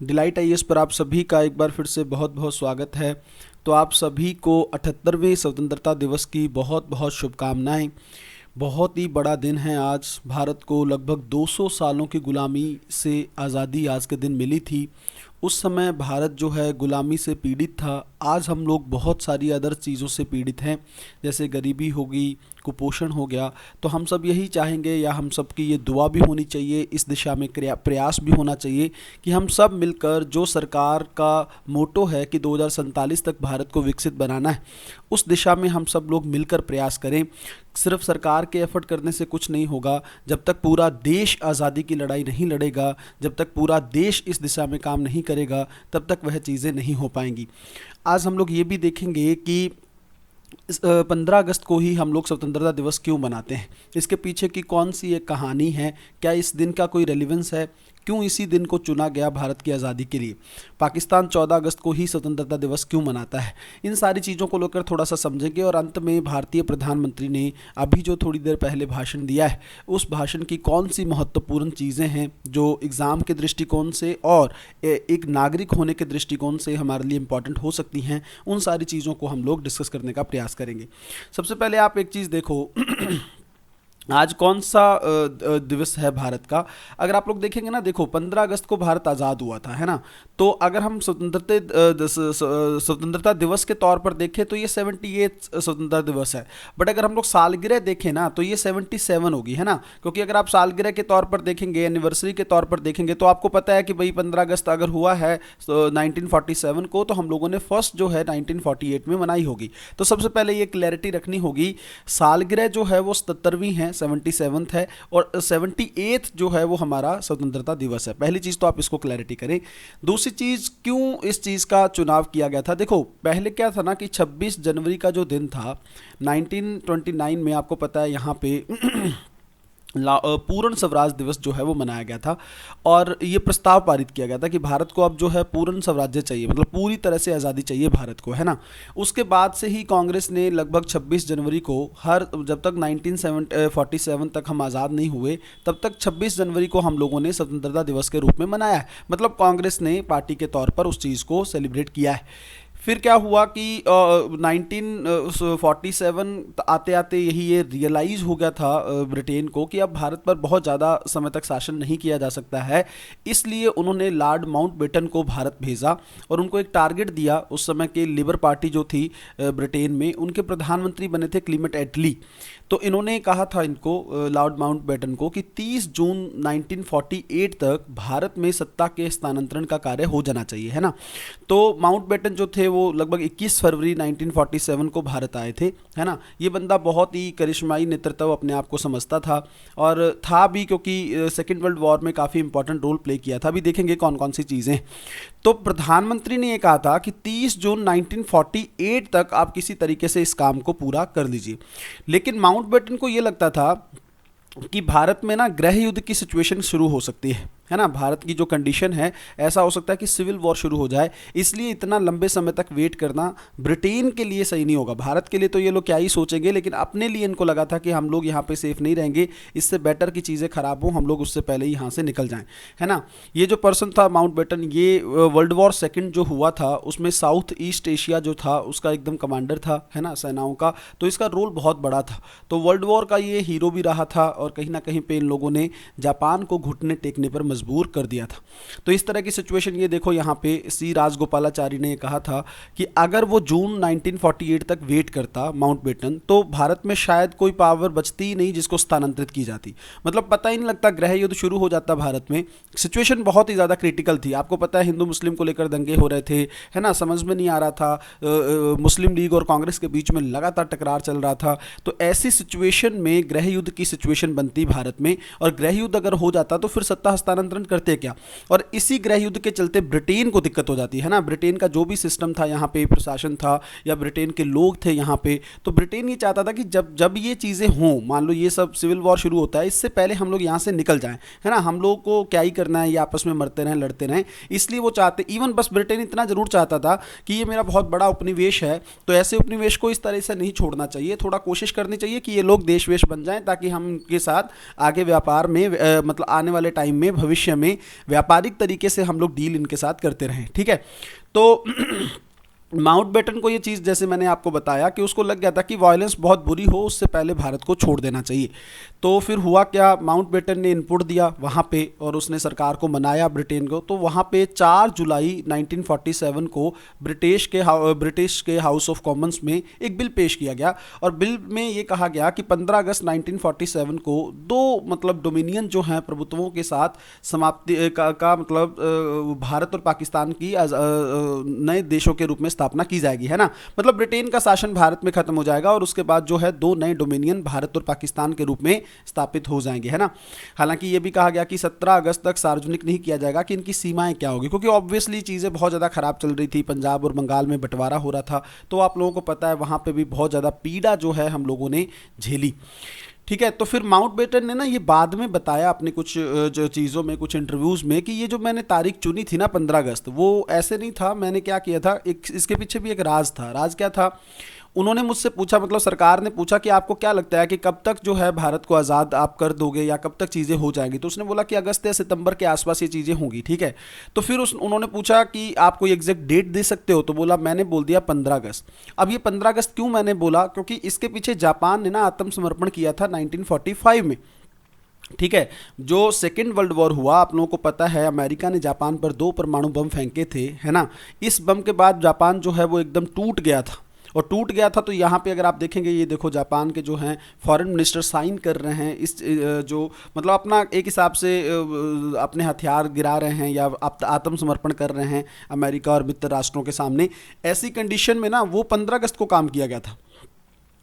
Delight IAS पर आप सभी का एक बार फिर से बहुत बहुत स्वागत है। तो आप सभी को 78वें स्वतंत्रता दिवस की बहुत बहुत शुभकामनाएं। बहुत ही बड़ा दिन है आज। भारत को लगभग 200 सालों की गुलामी से आज़ादी आज के दिन मिली थी। उस समय भारत जो है गुलामी से पीड़ित था। आज हम लोग बहुत सारी अदर चीज़ों से पीड़ित हैं, जैसे गरीबी हो गई, कुपोषण हो गया। तो हम सब यही चाहेंगे, या हम सब की ये दुआ भी होनी चाहिए, इस दिशा में प्रयास भी होना चाहिए कि हम सब मिलकर, जो सरकार का मोटो है कि 2047 तक भारत को विकसित बनाना है, उस दिशा में हम सब लोग मिलकर प्रयास करें। सिर्फ सरकार के एफर्ट करने से कुछ नहीं होगा। जब तक पूरा देश आज़ादी की लड़ाई नहीं लड़ेगा, जब तक पूरा देश इस दिशा में काम नहीं करेगा, तब तक वह चीज़ें नहीं हो पाएंगी। आज हम लोग ये भी देखेंगे कि 15 अगस्त को ही हम लोग स्वतंत्रता दिवस क्यों मनाते हैं, इसके पीछे की कौन सी एक कहानी है, क्या इस दिन का कोई रेलिवेंस है, क्यों इसी दिन को चुना गया भारत की आज़ादी के लिए, पाकिस्तान 14 अगस्त को ही स्वतंत्रता दिवस क्यों मनाता है। इन सारी चीज़ों को लेकर थोड़ा सा समझेंगे। और अंत में भारतीय प्रधानमंत्री ने अभी जो थोड़ी देर पहले भाषण दिया है, उस भाषण की कौन सी महत्वपूर्ण चीज़ें हैं जो एग्ज़ाम के दृष्टिकोण से और एक नागरिक होने के दृष्टिकोण से हमारे लिए इम्पॉर्टेंट हो सकती हैं, उन सारी चीज़ों को हम लोग डिस्कस करने का प्रयास करेंगे। सबसे पहले आप एक चीज़ देखो आज कौन सा दिवस है भारत का। अगर आप लोग देखेंगे ना, देखो 15 अगस्त को भारत आज़ाद हुआ था, है ना। तो अगर हम स्वतंत्रता दिवस के तौर पर देखें तो ये 78 स्वतंत्रता दिवस है। बट अगर हम लोग सालगिरह देखें ना तो ये 77 होगी, है ना। क्योंकि अगर आप सालगिरह के तौर पर देखेंगे, एनिवर्सरी के तौर पर देखेंगे, तो आपको पता है कि भाई 15 अगस्त अगर हुआ है 1947 को, तो हम लोगों ने फर्स्ट जो है 1948 में मनाई होगी। तो सबसे पहले ये क्लैरिटी रखनी होगी, सालगिरह जो है वो 77वीं है, 77th है, और 78th जो है वो हमारा स्वतंत्रता दिवस है। पहली चीज़ तो आप इसको क्लैरिटी करें। दूसरी चीज़, क्यों इस चीज़ का चुनाव किया गया था। देखो पहले क्या था ना कि 26 जनवरी का जो दिन था 1929 में, आपको पता है यहाँ पे पूर्ण स्वराज दिवस जो है वो मनाया गया था। और ये प्रस्ताव पारित किया गया था कि भारत को अब जो है पूर्ण स्वराज्य चाहिए, मतलब पूरी तरह से आज़ादी चाहिए भारत को, है ना। उसके बाद से ही कांग्रेस ने लगभग 26 जनवरी को, हर जब तक 1947 तक हम आज़ाद नहीं हुए, तब तक 26 जनवरी को हम लोगों ने स्वतंत्रता दिवस के रूप में मनाया है। मतलब कांग्रेस ने पार्टी के तौर पर उस चीज़ को सेलिब्रेट किया है। फिर क्या हुआ कि 1947 आते आते यही ये रियलाइज़ हो गया था ब्रिटेन को कि अब भारत पर बहुत ज़्यादा समय तक शासन नहीं किया जा सकता है। इसलिए उन्होंने लॉर्ड माउंटबेटन को भारत भेजा और उनको एक टारगेट दिया। उस समय के लिबर पार्टी जो थी ब्रिटेन में, उनके प्रधानमंत्री बने थे क्लीमेंट एटली। तो इन्होंने कहा था इनको, लॉर्ड माउंटबेटन को, कि 30 जून 1948 तक भारत में सत्ता के स्थानांतरण का कार्य हो जाना चाहिए, है ना। तो माउंटबेटन जो थे वो लगभग 21 फरवरी 1947 को भारत आए थे, है ना। ये बंदा बहुत ही करिश्माई नेतृत्व अपने आप को समझता था, और था भी क्योंकि सेकेंड वर्ल्ड वॉर में काफ़ी इंपॉर्टेंट रोल प्ले किया था। अभी देखेंगे कौन कौन सी चीज़ें। तो प्रधानमंत्री ने ये कहा था कि 30 जून 1948 तक आप किसी तरीके से इस काम को पूरा कर लीजिए। लेकिन माउंटबेटन को ये लगता था कि भारत में ना गृह युद्ध की सिचुएशन शुरू हो सकती है ना। भारत की जो कंडीशन है, ऐसा हो सकता है कि सिविल वॉर शुरू हो जाए। इसलिए इतना लंबे समय तक वेट करना ब्रिटेन के लिए सही नहीं होगा। भारत के लिए तो ये लोग क्या ही सोचेंगे, लेकिन अपने लिए इनको लगा था कि हम लोग यहाँ पे सेफ नहीं रहेंगे, इससे बेटर की चीज़ें खराब हो, हम लोग उससे पहले ही यहाँ से निकल जाएं, है ना। ये जो पर्सन था माउंटबेटन, ये वर्ल्ड वॉर सेकेंड जो हुआ था उसमें साउथ ईस्ट एशिया जो था उसका एकदम कमांडर था, है ना, सेनाओं का। तो इसका रोल बहुत बड़ा था। तो वर्ल्ड वॉर का ये हीरो भी रहा था, और कहीं ना कहीं पे इन लोगों ने जापान को घुटने टेकने पर मजबूर कर दिया था। तो इस तरह की सिचुएशन, ये देखो यहाँ पे सी राजगोपालाचारी ने कहा था कि अगर वो जून 1948 तक वेट करता माउंटबेटन, तो भारत में शायद कोई पावर बचती ही नहीं जिसको स्थानांतरित की जाती। मतलब पता ही नहीं लगता, गृह युद्ध शुरू हो जाता भारत में। सिचुएशन बहुत ही ज़्यादा क्रिटिकल थी। आपको पता है हिंदू मुस्लिम को लेकर दंगे हो रहे थे, है ना, समझ में नहीं आ रहा था। मुस्लिम लीग और कांग्रेस के बीच में लगातार टकरार चल रहा था। तो ऐसी सिचुएशन में गृह युद्ध की सिचुएशन बनती भारत में, और गृह युद्ध अगर हो जाता तो फिर सत्ता हस्तांतरण करते क्या। और इसी गृह युद्ध के चलते ब्रिटेन को दिक्कत हो जाती है ना। ब्रिटेन का जो भी सिस्टम था यहाँ पे, प्रशासन था या ब्रिटेन के लोग थे यहाँ पे, तो ब्रिटेन ये चाहता था कि जब जब ये चीज़ें हों, मान लो ये सब सिविल वॉर शुरू होता है, इससे पहले हम लोग यहाँ से निकल जाएं, है ना। हम लोग को क्या ही करना है, ये आपस में मरते रहें, लड़ते रहें। इसलिए वो चाहते, इवन बस ब्रिटेन इतना जरूर चाहता था कि ये मेरा बहुत बड़ा उपनिवेश है, तो ऐसे उपनिवेश को इस तरह से नहीं छोड़ना चाहिए। थोड़ा कोशिश करनी चाहिए कि ये लोग देश वेश बन जाएं, ताकि हम उनके साथ आगे व्यापार में मतलब आने वाले टाइम में भविष्य भविष्य में व्यापारिक तरीके से हम लोग डील इनके साथ करते रहें। ठीक है, तो माउंटबेटन को ये चीज़, जैसे मैंने आपको बताया कि उसको लग गया था कि वायलेंस बहुत बुरी हो, उससे पहले भारत को छोड़ देना चाहिए। तो फिर हुआ क्या, माउंटबेटन ने इनपुट दिया वहाँ पे और उसने सरकार को मनाया ब्रिटेन को। तो वहाँ पे 4 जुलाई 1947 को ब्रिटिश के हाउस ऑफ कॉमन्स में एक बिल पेश किया गया और बिल में ये कहा गया कि 15 अगस्त 1947 को दो मतलब डोमिनियन जो हैं प्रभुत्वों के साथ समाप्ति का मतलब भारत और पाकिस्तान की नए देशों के रूप में स्थापना की जाएगी, है ना। मतलब ब्रिटेन का शासन भारत में खत्म हो जाएगा और उसके बाद जो है दो नए डोमिनियन भारत और पाकिस्तान के रूप में स्थापित हो जाएंगे, है ना। हालांकि ये भी कहा गया कि 17 अगस्त तक सार्वजनिक नहीं किया जाएगा कि इनकी सीमाएं क्या होगी, क्योंकि ऑब्वियसली चीज़ें बहुत ज़्यादा खराब चल रही थी, पंजाब और बंगाल में बंटवारा हो रहा था। तो आप लोगों को पता है वहाँ पे भी बहुत ज़्यादा पीड़ा जो है हम लोगों ने झेली। ठीक है, तो फिर माउंटबेटन ने ना ये बाद में बताया अपने कुछ जो चीज़ों में, कुछ इंटरव्यूज़ में, कि ये जो मैंने तारीख चुनी थी ना 15 अगस्त, वो ऐसे नहीं था। मैंने क्या किया था, एक इसके पीछे भी एक राज था। राज क्या था, उन्होंने मुझसे पूछा, मतलब सरकार ने पूछा कि आपको क्या लगता है कि कब तक जो है भारत को आज़ाद आप कर दोगे या कब तक चीज़ें हो जाएंगी। तो उसने बोला कि अगस्त या सितंबर के आसपास ये चीज़ें होंगी। ठीक है, तो फिर उन्होंने पूछा कि आप कोई एग्जैक्ट डेट दे सकते हो, तो बोला, मैंने बोल दिया 15 अगस्त। अब ये 15 अगस्त क्यों मैंने बोला, क्योंकि इसके पीछे जापान ने ना आत्मसमर्पण किया था 1945 में। ठीक है, जो सेकेंड वर्ल्ड वॉर हुआ, आप लोगों को पता है अमेरिका ने जापान पर 2 परमाणु बम फेंके थे, है ना। इस बम के बाद जापान जो है वो एकदम टूट गया था, और टूट गया था तो यहाँ पे अगर आप देखेंगे, ये देखो जापान के जो हैं फॉरेन मिनिस्टर साइन कर रहे हैं इस जो मतलब अपना एक हिसाब से अपने हथियार गिरा रहे हैं या आत्मसमर्पण कर रहे हैं अमेरिका और मित्र राष्ट्रों के सामने। ऐसी कंडीशन में ना वो 15 अगस्त को काम किया गया था,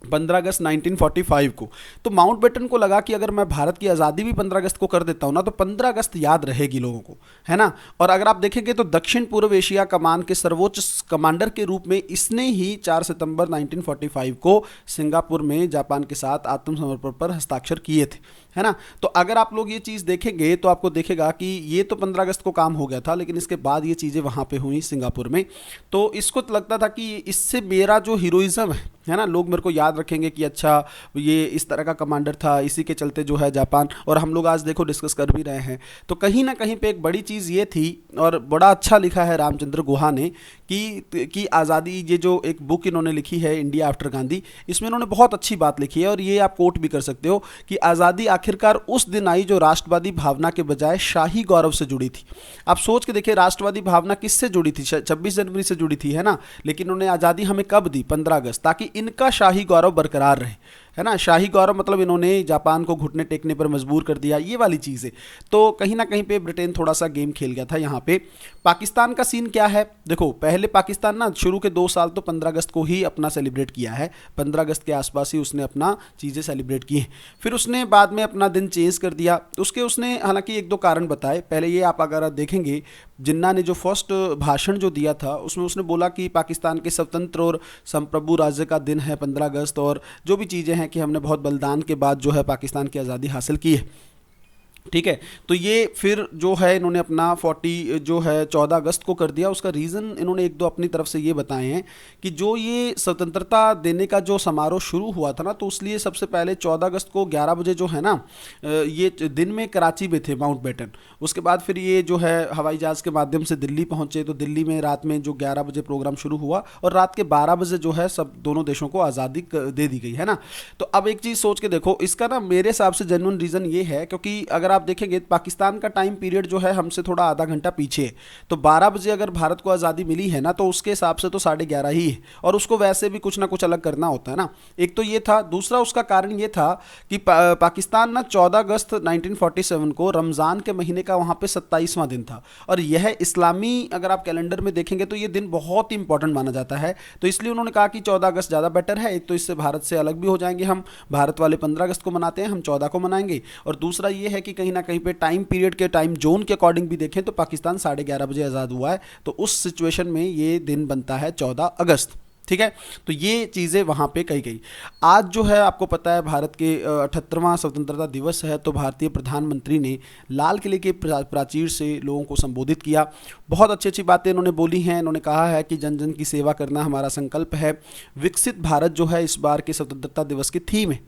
15 अगस्त 1945 को। तो माउंटबेटन को लगा कि अगर मैं भारत की आज़ादी भी 15 अगस्त को कर देता हूँ ना, तो 15 अगस्त याद रहेगी लोगों को, है ना। और अगर आप देखेंगे तो दक्षिण पूर्व एशिया कमान के सर्वोच्च कमांडर के रूप में इसने ही 4 सितंबर 1945 को सिंगापुर में जापान के साथ आत्मसमर्पण पर हस्ताक्षर किए थे, है ना। तो अगर आप लोग ये चीज़ देखेंगे तो आपको देखेगा कि ये तो 15 अगस्त को काम हो गया था, लेकिन इसके बाद ये चीज़ें वहाँ पे हुई सिंगापुर में। तो इसको तो लगता था कि इससे मेरा जो हीरोइज्म है ना, लोग मेरे को याद रखेंगे कि अच्छा ये इस तरह का कमांडर था, इसी के चलते जो है जापान, और हम लोग आज देखो डिस्कस कर भी रहे हैं। तो कहीं ना कहीं पे एक बड़ी चीज़ ये थी, और बड़ा अच्छा लिखा है रामचंद्र गुहा ने कि आज़ादी, ये जो एक बुक इन्होंने लिखी है इंडिया आफ्टर गांधी, इसमें इन्होंने बहुत अच्छी बात लिखी है, और ये आप कोट भी कर सकते हो कि आज़ादी आखिरकार उस दिन आई जो राष्ट्रवादी भावना के बजाय शाही गौरव से जुड़ी थी। आप सोच के देखिए, राष्ट्रवादी भावना किससे जुड़ी थी, 26 जनवरी से जुड़ी थी, है ना। लेकिन उन्होंने आज़ादी हमें कब दी, 15 अगस्त, ताकि इनका शाही गौरव बरकरार रहे, है ना। शाही गौरव मतलब इन्होंने जापान को घुटने टेकने पर मजबूर कर दिया, ये वाली चीज़ है। तो कहीं ना कहीं पे ब्रिटेन थोड़ा सा गेम खेल गया था यहाँ पे। पाकिस्तान का सीन क्या है, देखो पहले पाकिस्तान ना शुरू के 2 साल तो 15 अगस्त को ही अपना सेलिब्रेट किया है, 15 अगस्त के आसपास ही उसने अपना चीज़ें सेलिब्रेट की हैं। फिर उसने बाद में अपना दिन चेंज कर दिया, उसने हालांकि 1-2 कारण बताए। पहले ये आप अगर देखेंगे, जिन्ना ने जो फर्स्ट भाषण जो दिया था उसमें उसने बोला कि पाकिस्तान के स्वतंत्र और संप्रभु राज्य का दिन है 15 अगस्त, और जो भी चीज़ें हैं कि हमने बहुत बलिदान के बाद जो है पाकिस्तान की आज़ादी हासिल की है। ठीक है, तो ये फिर जो है इन्होंने अपना 14 अगस्त को कर दिया। उसका रीज़न इन्होंने 1-2 अपनी तरफ से ये बताए हैं कि जो ये स्वतंत्रता देने का जो समारोह शुरू हुआ था ना, तो उसलिए सबसे पहले 14 अगस्त को 11 बजे जो है ना, ये दिन में कराची में थे माउंटबेटन। उसके बाद फिर ये जो है हवाई जहाज़ के माध्यम से दिल्ली पहुँचे, तो दिल्ली में रात में जो 11 बजे प्रोग्राम शुरू हुआ और रात के 12 बजे जो है सब दोनों देशों को आज़ादी दे दी गई, है ना। तो अब एक चीज़ सोच के देखो, इसका ना मेरे हिसाब से जेन्युइन रीज़न ये है, क्योंकि अगर आप देखेंगे पाकिस्तान का टाइम पीरियड जो है हमसे थोड़ा आधा घंटा पीछे है। तो 12 बजे अगर भारत को आज़ादी मिली है ना, तो उसके हिसाब से तो 11:30 ही है, और उसको वैसे भी कुछ ना कुछ अलग करना होता है ना। एक तो ये था, दूसरा उसका कारण ये था कि पाकिस्तान ना 14 अगस्त 1947 को रमज़ान के महीने का वहाँ पे 27वां दिन था, और यह इस्लामी अगर आप कैलेंडर में देखेंगे तो ये दिन बहुत ही इंपॉर्टेंट माना जाता है। तो इसलिए उन्होंने कहा कि 14 अगस्त ज़्यादा बेटर है। एक तो इससे भारत से अलग भी हो जाएंगे हम, भारत वाले 15 अगस्त को मनाते हैं, हम 14 को मनाएंगे। और दूसरा ये है कि कहीं ना कहीं पे टाइम पीरियड के टाइम जोन के अकॉर्डिंग भी देखें तो पाकिस्तान 11:30 बजे आज़ाद हुआ है, तो उस सिचुएशन में ये दिन बनता है 14 अगस्त। ठीक है, तो ये चीज़ें वहाँ पे कही गई। आज जो है आपको पता है भारत के 78वां स्वतंत्रता दिवस है, तो भारतीय प्रधानमंत्री ने लाल किले के प्राचीर से लोगों को संबोधित किया। बहुत अच्छी अच्छी बातें इन्होंने बोली हैं। इन्होंने कहा है कि जन जन की सेवा करना हमारा संकल्प है। विकसित भारत जो है इस बार के स्वतंत्रता दिवस की थीम है।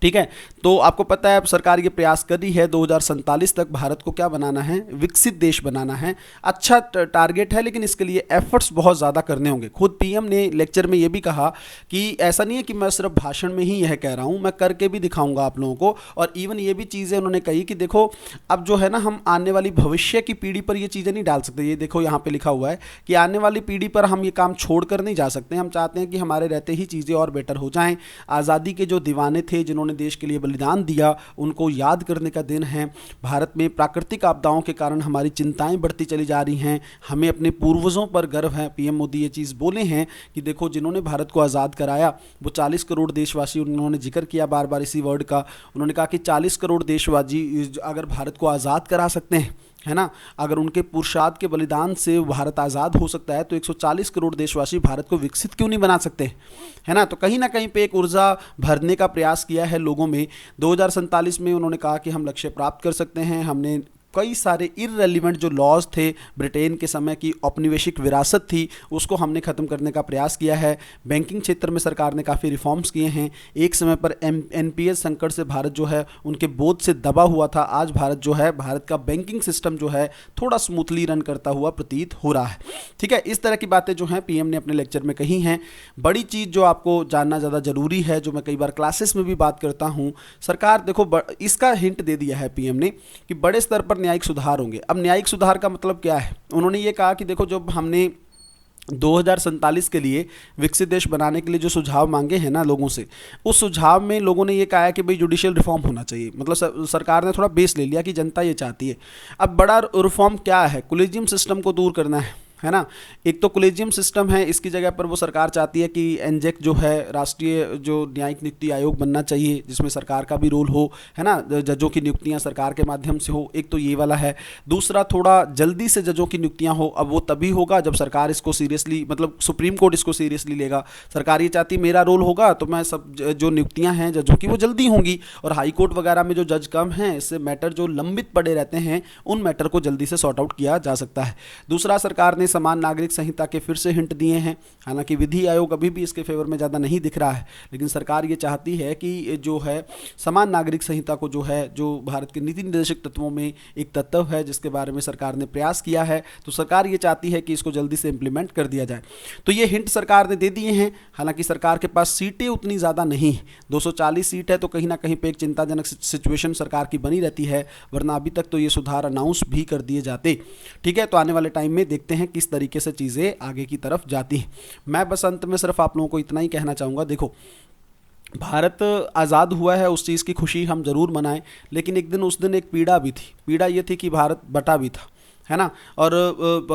ठीक है। तो आपको पता है अब सरकार ये प्रयास कर रही है 2047 तक भारत को क्या बनाना है, विकसित देश बनाना है। अच्छा टारगेट है, लेकिन इसके लिए एफर्ट्स बहुत ज़्यादा करने होंगे। खुद पीएम ने लेक्चर में ये भी कहा कि ऐसा नहीं है कि मैं सिर्फ भाषण में ही यह कह रहा हूँ, मैं करके भी दिखाऊंगा आप लोगों को। और इवन ये भी चीज़ें उन्होंने कही कि देखो अब जो है ना, हम आने वाली भविष्य की पीढ़ी पर ये चीज़ें नहीं डाल सकते। ये देखो यहाँ पे लिखा हुआ है कि आने वाली पीढ़ी पर हम ये काम छोड़ कर नहीं जा सकते। हम चाहते हैं कि हमारे रहते ही चीज़ें और बेटर हो जाएं। आज़ादी के जो दीवाने थे, जिन्होंने देश के लिए बलिदान दिया, उनको याद करने का दिन है। भारत में प्राकृतिक आपदाओं के कारण हमारी चिंताएं बढ़ती चली जा रही हैं। हमें अपने पूर्वजों पर गर्व है। पीएम मोदी ये चीज़ बोले हैं कि देखो जिन्होंने भारत को आज़ाद कराया वो 40 करोड़ देशवासी, उन्होंने जिक्र किया बार बार इसी वर्ड का। उन्होंने कहा कि 40 करोड़ देशवासी अगर भारत को आज़ाद करा सकते हैं, है ना, अगर उनके पुरुषार्थ के बलिदान से भारत आज़ाद हो सकता है, तो 140 करोड़ देशवासी भारत को विकसित क्यों नहीं बना सकते, है ना। तो कहीं ना कहीं पे एक ऊर्जा भरने का प्रयास किया है लोगों में। 2047 में उन्होंने कहा कि हम लक्ष्य प्राप्त कर सकते हैं। हमने कई सारे इररेलीवेंट जो लॉज थे, ब्रिटेन के समय की औपनिवेशिक विरासत थी, उसको हमने ख़त्म करने का प्रयास किया है। बैंकिंग क्षेत्र में सरकार ने काफ़ी रिफॉर्म्स किए हैं। एक समय पर एनपीएस संकट से भारत जो है उनके बोझ से दबा हुआ था। आज भारत जो है, भारत का बैंकिंग सिस्टम जो है थोड़ा स्मूथली रन करता हुआ प्रतीत हो रहा है। ठीक है, इस तरह की बातें जो हैं पीएम ने अपने लेक्चर में कही हैं। बड़ी चीज़ जो आपको जानना ज़्यादा ज़रूरी है, जो मैं कई बार क्लासेस में भी बात करता हूँ, सरकार देखो इसका हिंट दे दिया है पीएम ने कि बड़े स्तर पर न्यायिक सुधार होंगे। अब न्यायिक सुधार का मतलब क्या है? उन्होंने ये कहा कि देखो जब हमने 2047 के लिए विकसित देश बनाने के लिए जो सुझाव मांगे हैं ना लोगों से, उस सुझाव में लोगों ने ये कहा है कि भाई जुडिशियल रिफॉर्म होना चाहिए। मतलब सरकार ने थोड़ा बेस ले लिया कि जनता ये चाहती है। अब बड़ा रिफॉर्म क्या है? कोलेजियम सिस्टम को दूर करना है ना। एक तो कोलेजियम सिस्टम है, इसकी जगह पर वो सरकार चाहती है कि एनजेक जो है, राष्ट्रीय जो न्यायिक नियुक्ति आयोग बनना चाहिए, जिसमें सरकार का भी रोल हो, है ना। जजों की नियुक्तियां सरकार के माध्यम से हो, एक तो ये वाला है। दूसरा, थोड़ा जल्दी से जजों की नियुक्तियां हो। अब वो तभी होगा जब सरकार इसको सीरियसली, मतलब सुप्रीम कोर्ट इसको सीरियसली लेगा। सरकार ये चाहती है मेरा रोल होगा तो मैं सब जो नियुक्तियाँ हैं जजों की वो जल्दी होंगी, और हाई कोर्ट वगैरह में जो जज कम हैं, इससे मैटर जो लंबित पड़े रहते हैं उन मैटर को जल्दी से सॉर्ट आउट किया जा सकता है। दूसरा, सरकार ने समान नागरिक संहिता के फिर से हिंट दिए हैं। हालांकि विधि आयोग अभी भी इसके फेवर में ज़्यादा नहीं दिख रहा है, लेकिन सरकार ये चाहती है कि जो है समान नागरिक संहिता को जो है, जो भारत के नीति निर्देशक तत्वों में एक तत्व है जिसके बारे में सरकार ने प्रयास किया है, तो सरकार ये चाहती है कि इसको जल्दी से इंप्लीमेंट कर दिया जाए। तो ये हिंट सरकार ने दे दिए हैं। हालांकि सरकार के पास सीटें उतनी ज़्यादा नहीं, 240 सीट है, तो कहीं ना कहीं पे एक चिंताजनक सिचुएशन सरकार की बनी रहती है, वरना अभी तक तो ये सुधार अनाउंस भी कर दिए जाते। ठीक है, तो आने वाले टाइम में देखते हैं किस तरीके से चीज़ें आगे की तरफ जाती हैं। मैं बस अंत में सिर्फ आप लोगों को इतना ही कहना चाहूँगा, देखो भारत आज़ाद हुआ है, उस चीज़ की खुशी हम ज़रूर मनाएं, लेकिन एक दिन उस दिन एक पीड़ा भी थी। पीड़ा ये थी कि भारत बटा भी था, है ना, और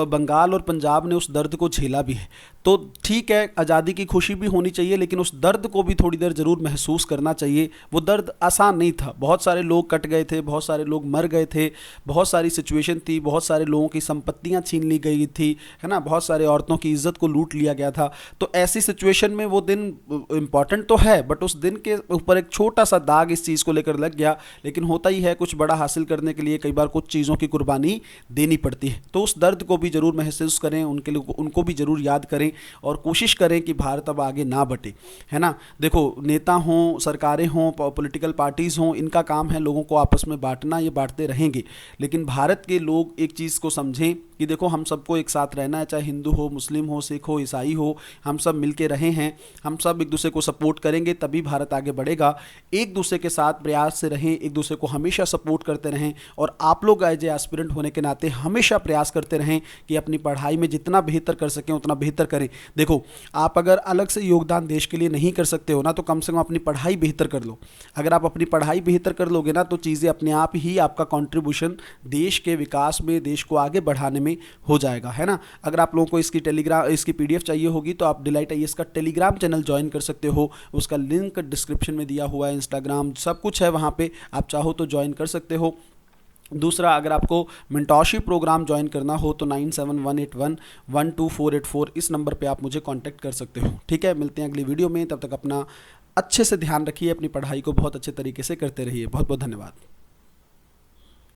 बंगाल और पंजाब ने उस दर्द को झेला भी है। तो ठीक है, आज़ादी की खुशी भी होनी चाहिए, लेकिन उस दर्द को भी थोड़ी देर ज़रूर महसूस करना चाहिए। वो दर्द आसान नहीं था, बहुत सारे लोग कट गए थे, बहुत सारे लोग मर गए थे, बहुत सारी सिचुएशन थी, बहुत सारे लोगों की संपत्तियां छीन ली गई थी, है ना, बहुत सारे औरतों की इज्जत को लूट लिया गया था। तो ऐसी सिचुएशन में वो दिन इम्पॉर्टेंट तो है, बट उस दिन के ऊपर एक छोटा सा दाग इस चीज़ को लेकर लग गया। लेकिन होता ही है, कुछ बड़ा हासिल करने के लिए कई बार कुछ चीज़ों की कुर्बानी देनी पड़ती है। तो उस दर्द को भी ज़रूर महसूस करें, उनके लिए उनको भी ज़रूर याद करें और कोशिश करें कि भारत अब आगे ना बटे, है ना। देखो नेता हों, सरकारें हों, पॉलिटिकल पार्टीज़ हों, इनका काम है लोगों को आपस में बांटना, ये बांटते रहेंगे। लेकिन भारत के लोग एक चीज़ को समझें कि देखो हम सबको एक साथ रहना है, चाहे हिंदू हो, मुस्लिम हो, सिख हो, ईसाई हो, हम सब मिलके रहे हैं। हम सब एक दूसरे को सपोर्ट करेंगे तभी भारत आगे बढ़ेगा। एक दूसरे के साथ प्रयास से रहें, एक दूसरे को हमेशा सपोर्ट करते रहें, और आप लोग एज ए एस्पिरेंट होने के नाते हमेशा प्रयास करते रहें कि अपनी पढ़ाई में जितना बेहतर कर सकें उतना बेहतर करें। देखो आप अगर अलग से योगदान देश के लिए नहीं कर सकते हो ना, तो कम से कम अपनी पढ़ाई बेहतर कर लो। अगर आप अपनी पढ़ाई बेहतर कर लोगे ना, तो चीज़ें अपने आप ही, आपका कंट्रीब्यूशन देश के विकास में, देश को आगे बढ़ाने में हो जाएगा, है ना। अगर आप लोगों को इसकी पीडीएफ चाहिए होगी तो आप डिलाइट आईएएस का टेलीग्राम चैनल ज्वाइन कर सकते हो। उसका लिंक डिस्क्रिप्शन में दिया हुआ है, इंस्टाग्राम सब कुछ है वहाँ पे, आप चाहो तो ज्वाइन कर सकते हो। दूसरा, अगर आपको मेंटोरशिप प्रोग्राम ज्वाइन करना हो तो 9718112484 इस नंबर पे आप मुझे कांटेक्ट कर सकते हो। ठीक है, मिलते हैं अगली वीडियो में, तब तक अपना अच्छे से ध्यान रखिए, अपनी पढ़ाई को बहुत अच्छे तरीके से करते रहिए। बहुत बहुत धन्यवाद।